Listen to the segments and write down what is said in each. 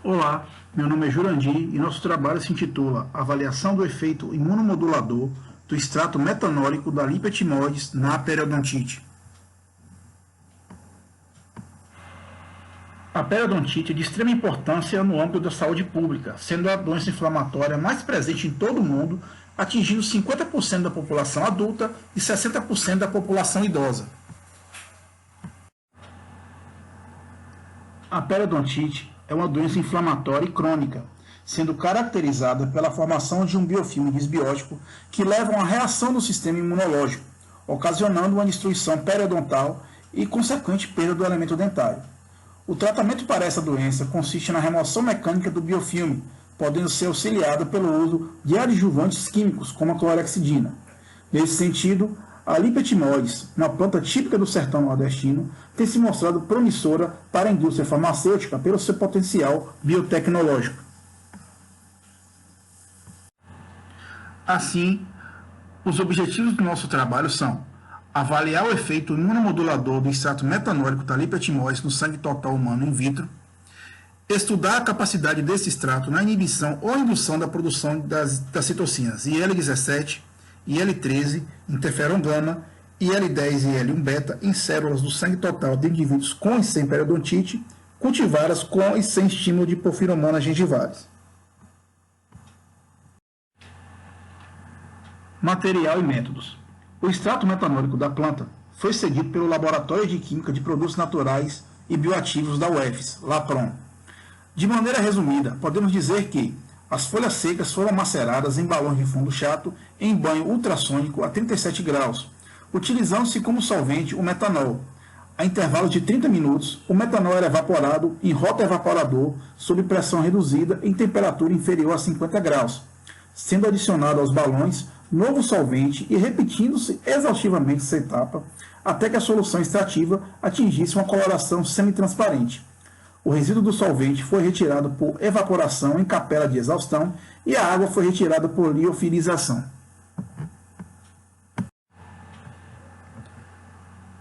Olá, meu nome é Jurandir e nosso trabalho se intitula Avaliação do efeito imunomodulador do extrato metanólico da Lipa-Timoides na periodontite. A periodontite é de extrema importância no âmbito da saúde pública, sendo a doença inflamatória mais presente em todo o mundo, atingindo 50% da população adulta e 60% da população idosa. A periodontite é uma doença inflamatória e crônica, sendo caracterizada pela formação de um biofilme disbiótico que leva a uma reação do sistema imunológico, ocasionando uma destruição periodontal e consequente perda do elemento dentário. O tratamento para essa doença consiste na remoção mecânica do biofilme, podendo ser auxiliado pelo uso de adjuvantes químicos, como a clorexidina. Nesse sentido, a Lipa-Timoides, uma planta típica do sertão nordestino, tem se mostrado promissora para a indústria farmacêutica pelo seu potencial biotecnológico. Assim, os objetivos do nosso trabalho são avaliar o efeito imunomodulador do extrato metanólico da Lipa-Timoides no sangue total humano in vitro, estudar a capacidade desse extrato na inibição ou indução da produção das citocinas IL-17, IL-13, interferon gama, IL-10 e IL-1-beta em células do sangue total de indivíduos com e sem periodontite, cultivadas com e sem estímulo de porfiromonas gengivais. Material e métodos. O extrato metanólico da planta foi cedido pelo Laboratório de Química de Produtos Naturais e Bioativos da UFES, LAPROM. De maneira resumida, podemos dizer que as folhas secas foram maceradas em balões de fundo chato em banho ultrassônico a 37 graus, utilizando-se como solvente o metanol. A intervalos de 30 minutos, o metanol era evaporado em rotaevaporador sob pressão reduzida em temperatura inferior a 50 graus, sendo adicionado aos balões novo solvente e repetindo-se exaustivamente essa etapa até que a solução extrativa atingisse uma coloração semitransparente. O resíduo do solvente foi retirado por evaporação em capela de exaustão e a água foi retirada por liofilização.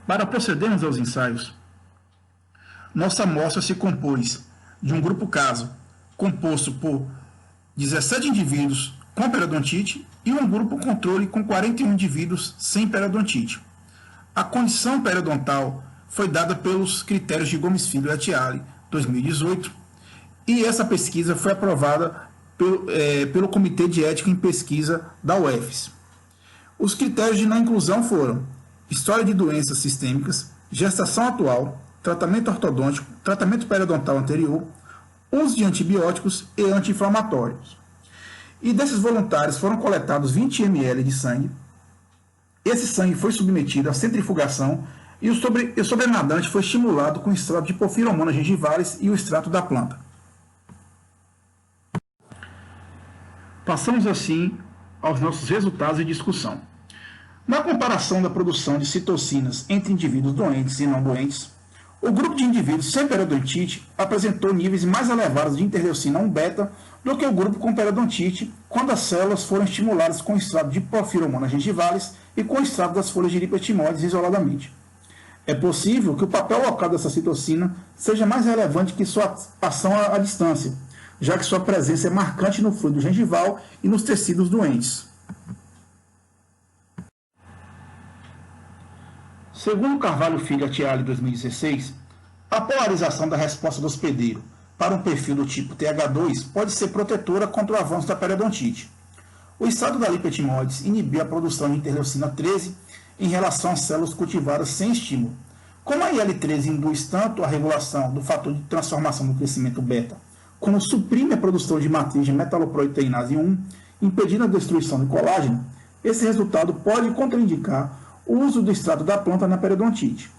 Para procedermos aos ensaios, nossa amostra se compôs de um grupo caso, composto por 17 indivíduos com periodontite e um grupo controle com 41 indivíduos sem periodontite. A condição periodontal foi dada pelos critérios de Gomes Filho et al., 2018, e essa pesquisa foi aprovada pelo Comitê de Ética em Pesquisa da UFES. Os critérios de não inclusão foram história de doenças sistêmicas, gestação atual, tratamento ortodôntico, tratamento periodontal anterior, uso de antibióticos e anti-inflamatórios. E desses voluntários foram coletados 20 ml de sangue. Esse sangue foi submetido à centrifugação e o sobrenadante foi estimulado com extrato de porfiromonas gengivales e o extrato da planta. Passamos assim aos nossos resultados de discussão. Na comparação da produção de citocinas entre indivíduos doentes e não doentes, o grupo de indivíduos sem periodontite apresentou níveis mais elevados de interleucina 1-beta do que o grupo com periodontite, quando as células foram estimuladas com extrato de porfiromonas gengivales e com extrato das folhas de Lipa-Timoides isoladamente. É possível que o papel local dessa citocina seja mais relevante que sua ação à distância, já que sua presença é marcante no fluido gengival e nos tecidos doentes. Segundo Carvalho Filho et al., 2016, a polarização da resposta do hospedeiro para um perfil do tipo TH2 pode ser protetora contra o avanço da periodontite. O extrato da Lipa-Timoides inibiu a produção de interleucina 13 em relação às células cultivadas sem estímulo. Como a IL-13 induz tanto a regulação do fator de transformação do crescimento beta, como suprime a produção de matriz de metaloproteinase 1, impedindo a destruição do colágeno, esse resultado pode contraindicar o uso do extrato da planta na periodontite.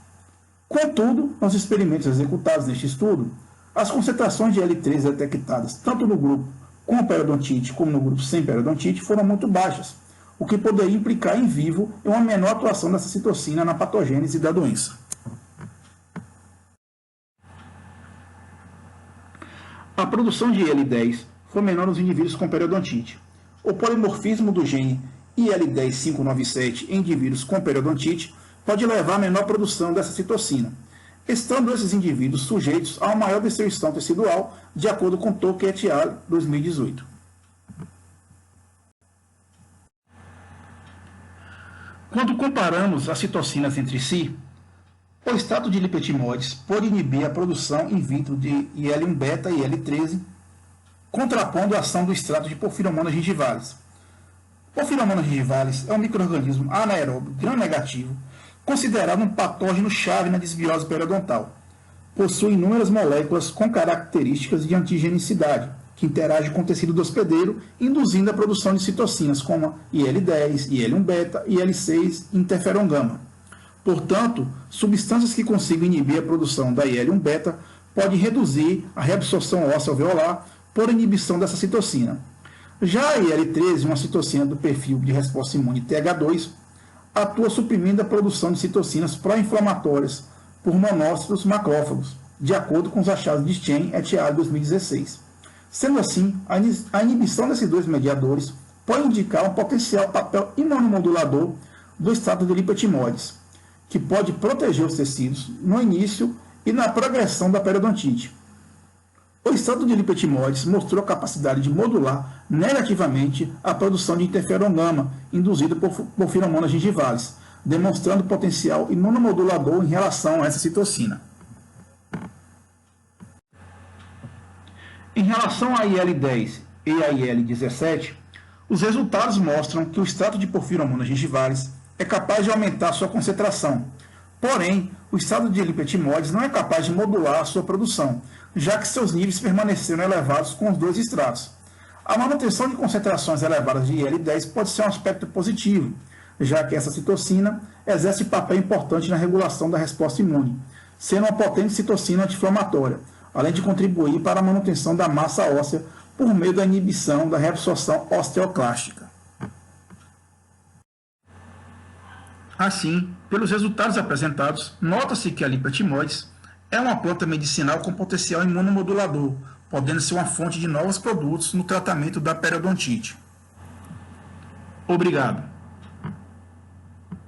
Contudo, nos experimentos executados neste estudo, as concentrações de IL-13 detectadas tanto no grupo com periodontite como no grupo sem periodontite foram muito baixas, o que poderia implicar em vivo em uma menor atuação dessa citocina na patogênese da doença. A produção de IL-10 foi menor nos indivíduos com periodontite. O polimorfismo do gene IL-10-597 em indivíduos com periodontite pode levar a menor produção dessa citocina, estando esses indivíduos sujeitos a uma maior destruição tecidual, de acordo com Tolkien et al. 2018. Quando comparamos as citocinas entre si, o extrato de lipetimoides pode inibir a produção in vitro de IL-1-beta e IL-13, contrapondo a ação do extrato de Porphyromonas gingivalis. Porphyromonas gingivalis é um micro-organismo anaeróbio gram-negativo, considerado um patógeno-chave na desbiose periodontal. Possui inúmeras moléculas com características de antigenicidade, que interagem com o tecido do hospedeiro, induzindo a produção de citocinas como IL-10, IL-1-beta, IL-6 e interferon-gama. Portanto, substâncias que consigam inibir a produção da IL-1-beta podem reduzir a reabsorção óssea alveolar por inibição dessa citocina. Já a IL-13, uma citocina do perfil de resposta imune TH2, atua suprimindo a produção de citocinas pró-inflamatórias por monócitos macrófagos, de acordo com os achados de Chen et al. 2016. Sendo assim, a inibição desses dois mediadores pode indicar um potencial papel imunomodulador do extrato de lipetimoides, que pode proteger os tecidos no início e na progressão da periodontite. O extrato de lipetimoides mostrou a capacidade de modular negativamente a produção de interferon-gama induzida por Porphyromonas gingivalis, demonstrando potencial imunomodulador em relação a essa citocina. Em relação à IL-10 e à IL-17, os resultados mostram que o extrato de Porphyromonas gingivalis é capaz de aumentar sua concentração. Porém, o extrato de lipetimoides não é capaz de modular a sua produção, já que seus níveis permaneceram elevados com os dois extratos. A manutenção de concentrações elevadas de IL-10 pode ser um aspecto positivo, já que essa citocina exerce papel importante na regulação da resposta imune, sendo uma potente citocina anti-inflamatória, além de contribuir para a manutenção da massa óssea por meio da inibição da reabsorção osteoclástica. Assim, pelos resultados apresentados, nota-se que a lipetimoides é uma planta medicinal com potencial imunomodulador, podendo ser uma fonte de novos produtos no tratamento da periodontite. Obrigado.